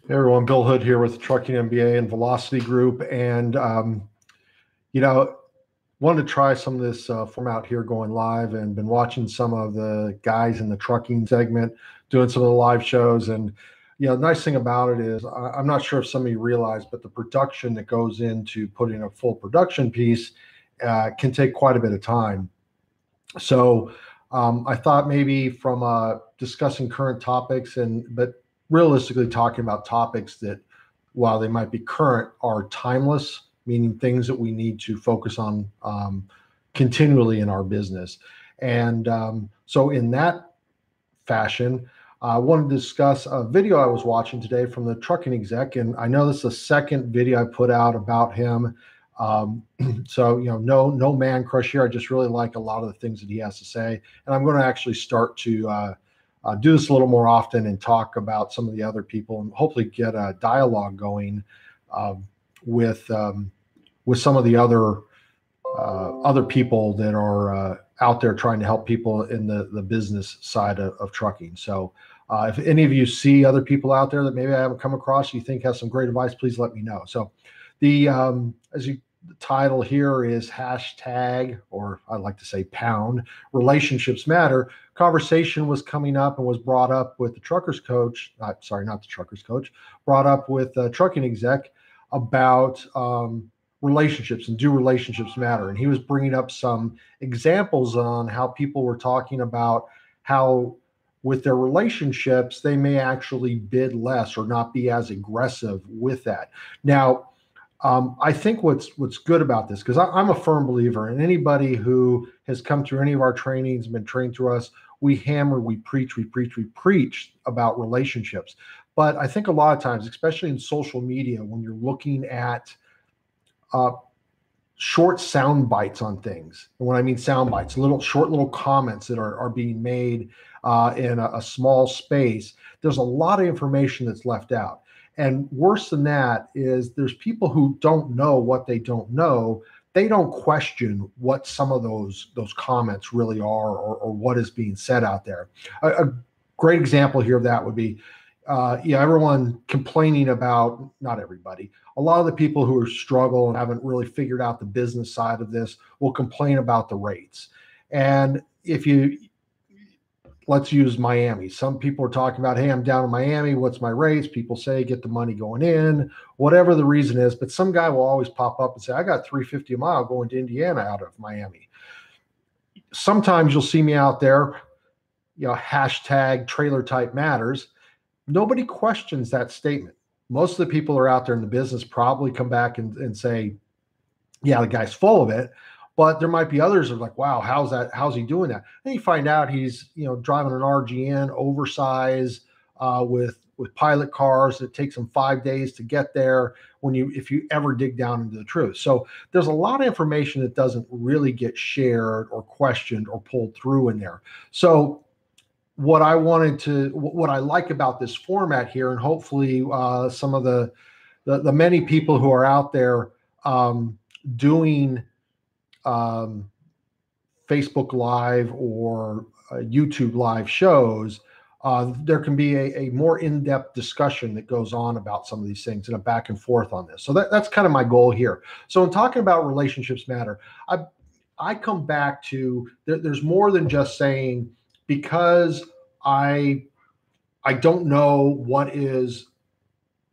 Hey everyone, Bill Hood here with TruckingMBA and VLocity Group, and you know, wanted to try some of this format here going live, and been watching some of the guys in the trucking segment doing some of the live shows. And the nice thing about it is I'm not sure if some of you realize, but the production that goes into putting a full production piece can take quite a bit of time. So I thought maybe from discussing current topics, but realistically talking about topics that, while they might be current, are timeless, meaning things that we need to focus on continually in our business. And so in that fashion, I wanted to discuss a video I was watching today from the trucking exec. And I know this is the second video I put out about him. So, no man crush here. I just really like a lot of the things that he has to say. And I'm going to actually start to do this a little more often and talk about some of the other people, and hopefully get a dialogue going with some of the other people that are out there trying to help people in the business side of trucking. So if any of you see other people out there that maybe I haven't come across, you think has some great advice, please let me know. So the title here is hashtag, or I like to say pound, relationships matter. Conversation was coming up and was brought up with the truckers coach, sorry, not the truckers coach, brought up with the trucking exec about relationships, and do relationships matter. And he was bringing up some examples on how people were talking about how with their relationships, they may actually bid less or not be as aggressive with that. Now, I think what's good about this, because I'm a firm believer, and anybody who has come through any of our trainings, been trained through us, we hammer, we preach about relationships. But I think a lot of times, especially in social media, when you're looking at short sound bites on things, and when I mean sound bites, short little comments that are being made in a small space, there's a lot of information that's left out. And worse than that is there's people who don't know what they don't know. They don't question what some of those comments really are, or what is being said out there. A great example here of that would be, everyone complaining about, not everybody, a lot of the people who are struggle and haven't really figured out the business side of this will complain about the rates. And let's use Miami. Some people are talking about, hey, I'm down in Miami. What's my rates? People say, get the money going in, whatever the reason is. But some guy will always pop up and say, I got $3.50 a mile going to Indiana out of Miami. Sometimes you'll see me out there, hashtag trailer type matters. Nobody questions that statement. Most of the people who are out there in the business probably come back and say, yeah, the guy's full of it. But there might be others that are like, wow, how's he doing that? And you find out he's, driving an RGN oversized with pilot cars. It takes him 5 days to get there if you ever dig down into the truth. So there's a lot of information that doesn't really get shared or questioned or pulled through in there. So what I like about this format here, and hopefully some of the many people who are out there doing Facebook Live or YouTube live shows, there can be a more in-depth discussion that goes on about some of these things, and a back and forth on this. So that's kind of my goal here. So in talking about relationships matter, I come back to there's more than just saying, because I don't know what is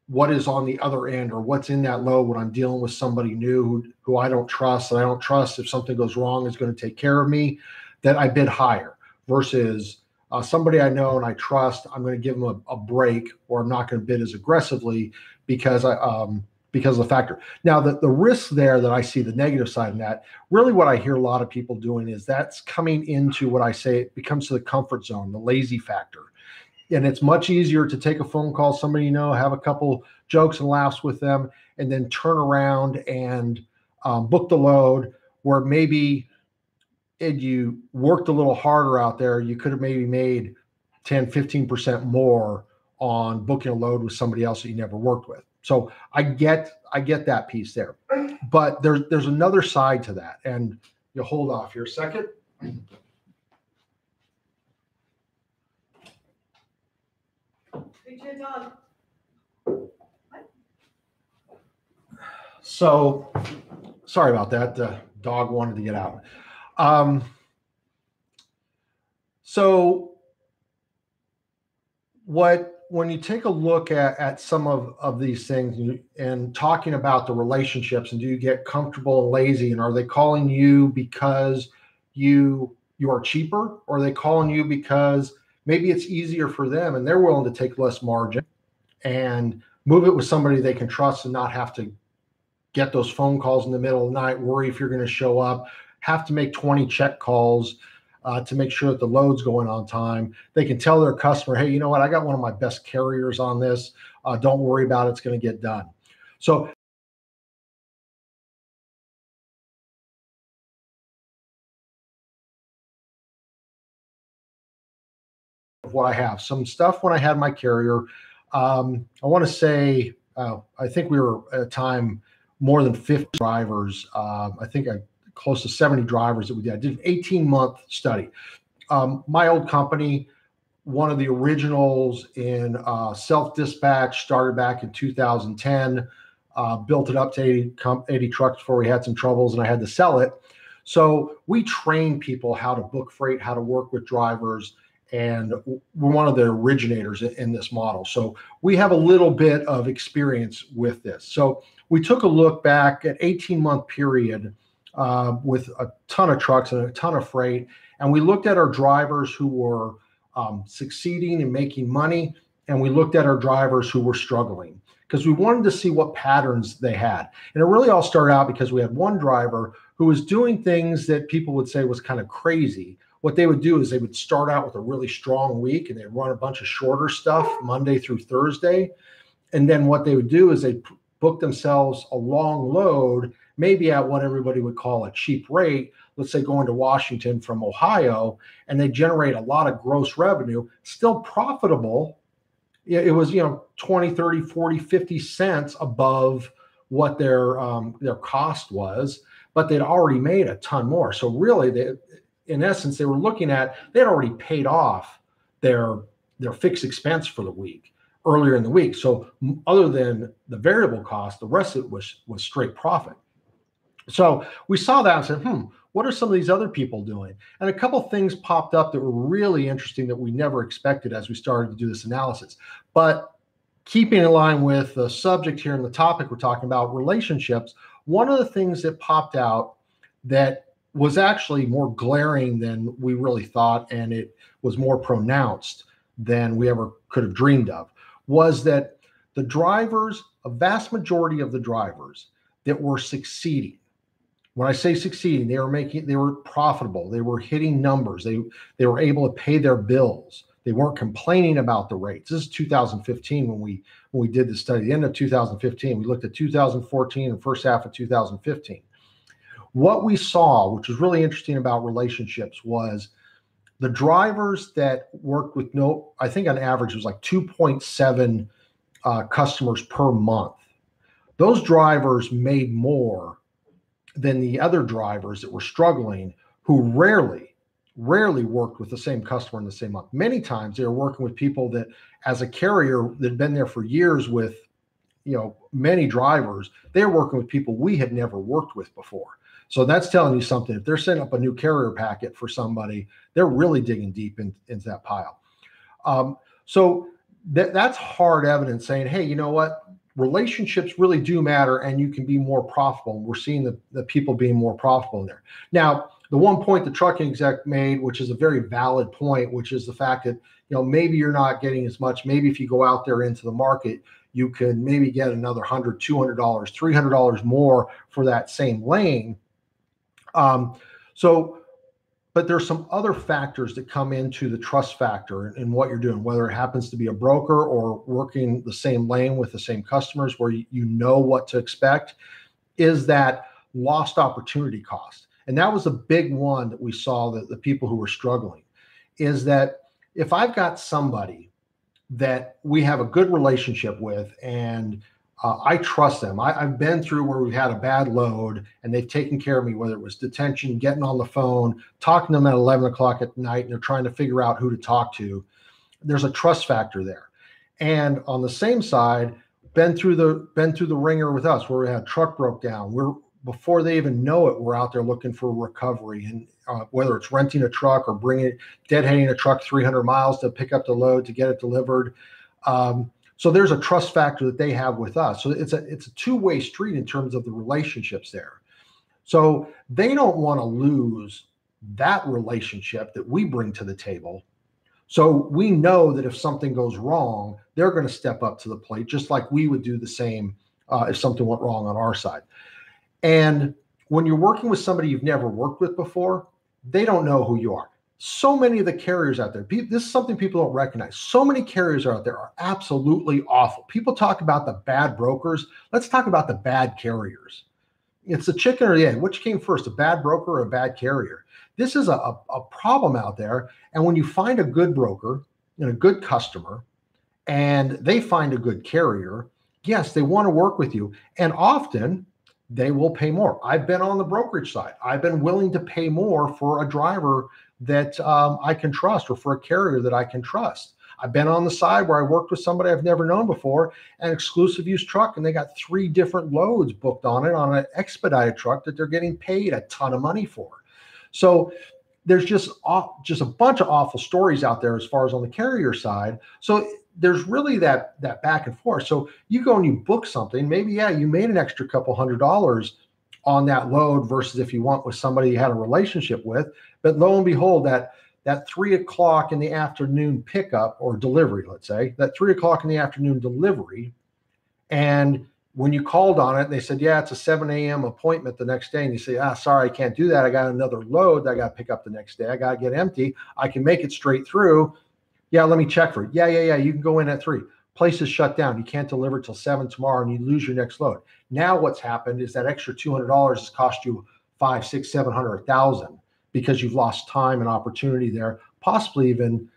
on the other end, or what's in that load when I'm dealing with somebody new who I don't trust, and I don't trust if something goes wrong is going to take care of me, that I bid higher, versus somebody I know and I trust, I'm going to give them a break, or I'm not going to bid as aggressively because of the factor. Now, the risk there that I see, the negative side of that, really what I hear a lot of people doing is that's coming into what I say, it becomes to the comfort zone, the lazy factor. And it's much easier to take a phone call, somebody have a couple jokes and laughs with them, and then turn around and book the load, where maybe if you worked a little harder out there, you could have maybe made 10, 15% more on booking a load with somebody else that you never worked with. So I get that piece there. But there's another side to that. And you hold off here a second. Speak to your dog. So sorry about that. The dog wanted to get out. So when you take a look at some of these things and talking about the relationships, and do you get comfortable and lazy, and are they calling you because you are cheaper, or are they calling you because maybe it's easier for them and they're willing to take less margin and move it with somebody they can trust and not have to get those phone calls in the middle of the night, worry if you're going to show up, have to make 20 check calls to make sure that the load's going on time. They can tell their customer, hey, you know what? I got one of my best carriers on this. Don't worry about it. It's going to get done. So what I have, some stuff when I had my carrier, I want to say, I think we were at a time more than 50 drivers. I think close to 70 drivers that we did. I did an 18-month study. My old company, one of the originals in self-dispatch, started back in 2010, built it up to 80 trucks before we had some troubles and I had to sell it. So we train people how to book freight, how to work with drivers, and we're one of the originators in this model. So we have a little bit of experience with this. So we took a look back at 18-month period with a ton of trucks and a ton of freight. And we looked at our drivers who were succeeding and making money. And we looked at our drivers who were struggling because we wanted to see what patterns they had. And it really all started out because we had one driver who was doing things that people would say was kind of crazy. What they would do is they would start out with a really strong week and they'd run a bunch of shorter stuff Monday through Thursday. And then what they would do is they'd book themselves a long load, maybe at what everybody would call a cheap rate, let's say going to Washington from Ohio, and they generate a lot of gross revenue, still profitable. It was, 20, 30, 40, 50 cents above what their cost was, but they'd already made a ton more. So really, in essence, they were looking at, they'd already paid off their fixed expense for the week earlier in the week. So other than the variable cost, the rest of it was straight profit. So we saw that and said, what are some of these other people doing? And a couple of things popped up that were really interesting that we never expected as we started to do this analysis. But keeping in line with the subject here and the topic we're talking about, relationships, one of the things that popped out that was actually more glaring than we really thought, and it was more pronounced than we ever could have dreamed of, was that the drivers, a vast majority of the drivers that were succeeding, when I say succeeding, they were profitable, they were hitting numbers, they were able to pay their bills, they weren't complaining about the rates. This is 2015 when we did the study, the end of 2015. We looked at 2014 and first half of 2015. What we saw, which was really interesting about relationships, was the drivers that worked with I think on average it was like 2.7 customers per month. Those drivers made more than the other drivers that were struggling, who rarely worked with the same customer in the same month. Many times they were working with people that, as a carrier that had been there for years with, many drivers, they were working with people we had never worked with before. So that's telling you something. If they're setting up a new carrier packet for somebody, they're really digging deep into that pile. So that's hard evidence saying, hey, you know what? Relationships really do matter and you can be more profitable. And we're seeing the people being more profitable in there. Now, the one point the trucking exec made, which is a very valid point, which is the fact that, maybe you're not getting as much. Maybe if you go out there into the market, you can maybe get another $100, $200, $300 more for that same lane. But there's some other factors that come into the trust factor in what you're doing, whether it happens to be a broker or working the same lane with the same customers where you know what to expect, is that lost opportunity cost. And that was a big one that we saw, that the people who were struggling, is that if I've got somebody that we have a good relationship with and I trust them. I've been through where we've had a bad load and they've taken care of me, whether it was detention, getting on the phone, talking to them at 11 o'clock at night, and they're trying to figure out who to talk to. There's a trust factor there. And on the same side, been through the ringer with us, where we had a truck broke down. Before they even know it, we're out there looking for recovery, and whether it's renting a truck or deadheading a truck 300 miles to pick up the load to get it delivered. So there's a trust factor that they have with us. So it's a two-way street in terms of the relationships there. So they don't want to lose that relationship that we bring to the table. So we know that if something goes wrong, they're going to step up to the plate, just like we would do the same if something went wrong on our side. And when you're working with somebody you've never worked with before, they don't know who you are. So many of the carriers out there, this is something people don't recognize. So many carriers out there are absolutely awful. People talk about the bad brokers. Let's talk about the bad carriers. It's the chicken or the egg. Which came first, a bad broker or a bad carrier? This is a problem out there. And when you find a good broker and a good customer, and they find a good carrier, yes, they want to work with you. And often they will pay more. I've been on the brokerage side. I've been willing to pay more for a driver that I can trust, or for a carrier that I can trust. I've been on the side where I worked with somebody I've never known before, an exclusive use truck, and they got 3 different loads booked on it on an expedited truck that they're getting paid a ton of money for. So there's just a bunch of awful stories out there as far as on the carrier side. So there's really that back and forth. So you go and you book something, maybe, yeah, you made an extra couple $100 on that load versus if you went with somebody you had a relationship with. But lo and behold, that 3 o'clock in the afternoon pickup or delivery, let's say, that 3 o'clock in the afternoon delivery, and when you called on it, they said, yeah, it's a 7 a.m. appointment the next day. And you say, sorry, I can't do that. I got another load that I got to pick up the next day. I got to get empty. I can make it straight through. Yeah, let me check for it. Yeah. You can go in at 3. Place is shut down. You can't deliver till 7 tomorrow, and you lose your next load. Now what's happened is that extra $200 has cost you $500, $600, $700, $1,000 because you've lost time and opportunity there, possibly even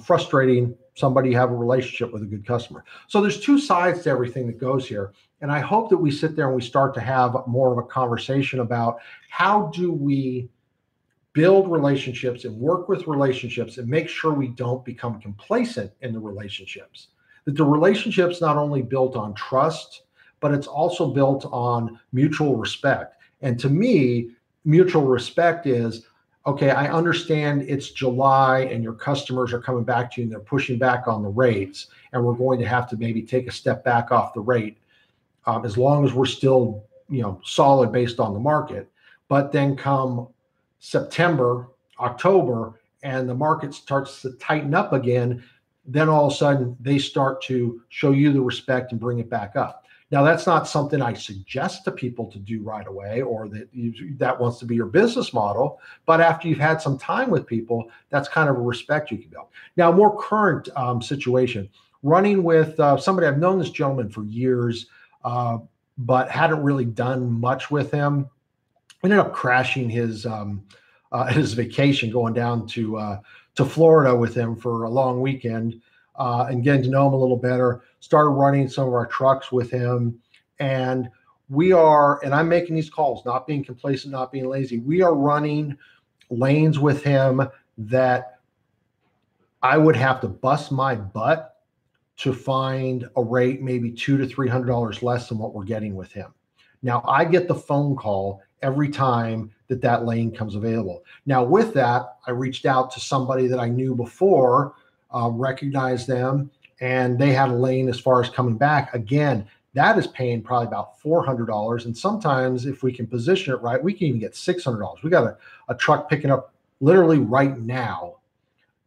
frustrating somebody you have a relationship with a good customer. So there's 2 sides to everything that goes here. And I hope that we sit there and we start to have more of a conversation about how do we build relationships and work with relationships and make sure we don't become complacent in the relationships. That the relationship's not only built on trust, but it's also built on mutual respect. And to me, mutual respect is, okay, I understand it's July and your customers are coming back to you and they're pushing back on the rates, and we're going to have to maybe take a step back off the rate as long as we're still, solid based on the market. But then come September, October, and the market starts to tighten up again, then all of a sudden they start to show you the respect and bring it back up. Now, that's not something I suggest to people to do right away, or that wants to be your business model. But after you've had some time with people, that's kind of a respect you can build. Now, more current situation, running with somebody, I've known this gentleman for years, but hadn't really done much with him. Ended up crashing his vacation, going down to Florida with him for a long weekend. And getting to know him a little better, started running some of our trucks with him. And I'm making these calls, not being complacent, not being lazy. We are running lanes with him that I would have to bust my butt to find a rate maybe $200 to $300 less than what we're getting with him. Now, I get the phone call every time that lane comes available. Now, with that, I reached out to somebody that I knew before, recognized them, and they had a lane as far as coming back. Again, that is paying probably about $400. And sometimes if we can position it right, we can even get $600. We got a truck picking up literally right now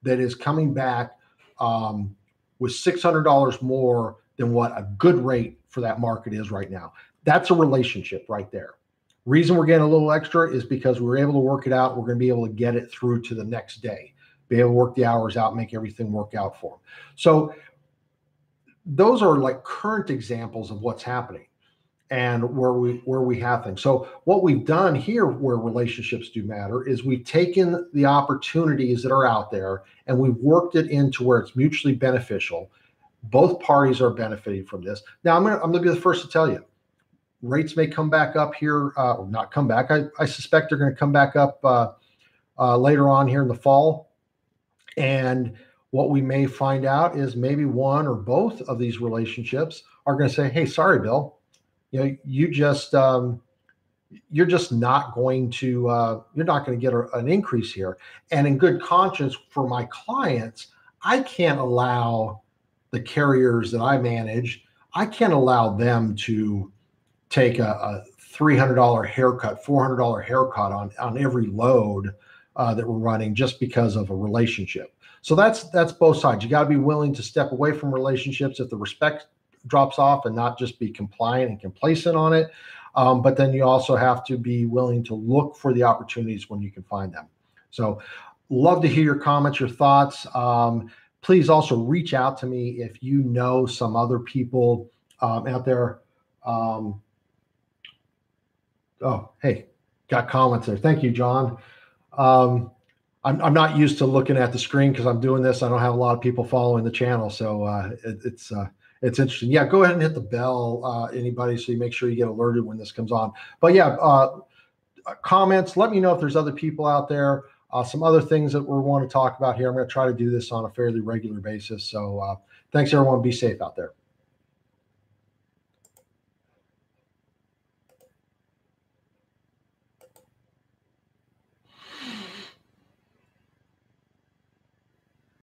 that is coming back with $600 more than what a good rate for that market is right now. That's a relationship right there. Reason we're getting a little extra is because we were able to work it out. We're going to be able to get it through to the next day, be able to work the hours out, make everything work out for them. So those are like current examples of what's happening and where we have things. So what we've done here, where relationships do matter, is we've taken the opportunities that are out there and we've worked it into where it's mutually beneficial. Both parties are benefiting from this. Now, I'm going to be the first to tell you, rates may come back up here, or not come back. I suspect they're going to come back up later on here in the fall. And what we may find out is maybe one or both of these relationships are going to say, hey, sorry, Bill, you're just not going to you're not going to get an increase here. And in good conscience for my clients, I can't allow the carriers that I manage, I can't allow them to take a $300 haircut, $400 haircut on every load that we're running just because of a relationship. So that's both sides. You got to be willing to step away from relationships if the respect drops off and not just be compliant and complacent on it. But then you also have to be willing to look for the opportunities when you can find them. So love to hear your comments, your thoughts. Please also reach out to me if you know some other people out there. Oh, hey, got comments there. Thank you, John. I'm not used to looking at the screen because I'm doing this. I don't have a lot of people following the channel, so it's interesting. Yeah, go ahead and hit the bell, anybody, so you make sure you get alerted when this comes on. But yeah, comments. Let me know if there's other people out there. Some other things that we want to talk about here. I'm going to try to do this on a fairly regular basis. So thanks, everyone. Be safe out there.